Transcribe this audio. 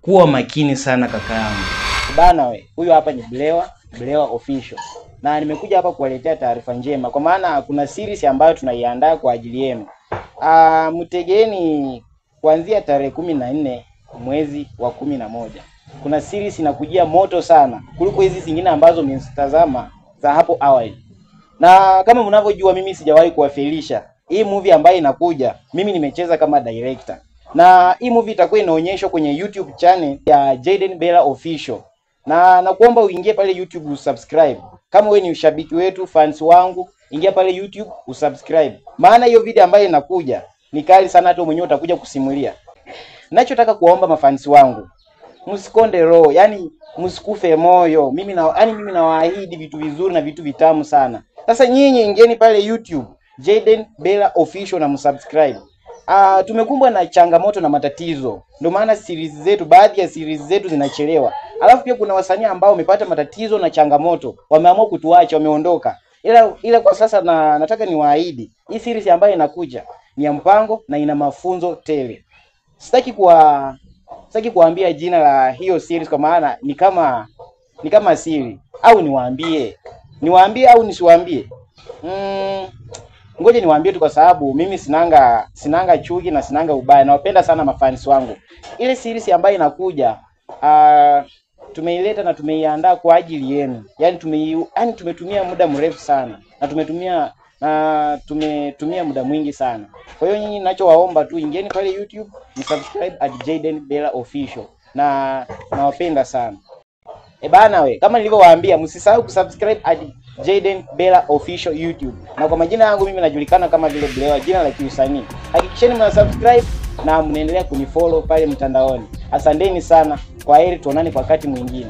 kuwa makini sana kaka yangu. Bana we, huyu hapa ni Blewa Official. Na nimekuja hapa kuwaletea taarifa njema kwa maana kuna series ambayo tunaiandaa kwa ajili yenu. Mtegeni kuanzia tarehe 14 mwezi wa 11. Kuna series inakujia moto sana kuliko hizi zingine ambazo mmezitazama za hapo awali. Na kama mnavyojua mimi sijawahi kuwafilisha. Hii movie ambayo inakuja, mimi nimecheza kama director. Na hii movie itakuwa inaonyeshwa kwenye YouTube channel ya Jayden Bella Official. Na nakuomba uingie pale YouTube usubscribe. Kama wewe ni ushabiki wetu, fans wangu, ingia pale YouTube usubscribe. Maana hiyo video ambayo inakuja ni kali sana, hata mwenyewe utakuja kusimulia. Ninachotaka kuomba mafans wangu, msikonde roho, yani msikufe moyo. Mimi nawaahidi vitu vizuri na vitu vitamu sana. Sasa nyinyi ingieni pale YouTube Jayden Bella Official na msubscribe. Tumekumbwa na changamoto na matatizo. Ndio maana baadhi ya series zetu zinachelewa. Alafu pia kuna wasanii ambao wamepata matatizo na changamoto, wameamua kutuacha, wameondoka. Ila kwa sasa nataka niwaahidi, hii series ambayo inakuja ni ya mpango na ina mafunzo tele. Sitaki kuambia jina la hiyo series kwa maana ni kama siri, au niwaambie au nisiwaambie. Ngoja niwaambie tu kwa sababu mimi sinanga chuki na sinanga ubaya. Nawapenda sana mafans wangu. Ile series ambayo inakuja tumeileta na tumeiandaa kwa ajili yenu. Yaani tumetumia muda mrefu sana na tumetumia muda mwingi sana. Kwa hiyo nyinyi ninachowaomba tu ingieni pale YouTube, msubscribe at Jayden Bella Official. Na nawapenda sana. Bana we, kama nilivyowaambia msisahau kusubscribe at Jayden Bella Official YouTube. Na kwa majina yangu mimi najulikana kama vile Blewa, jina la kiusanii. Hakikisheni mnasubscribe na mnaendelea kunifollow pale mtandaoni. Asanteni sana. Kwaheri, tuonane kwa wakati mwingine.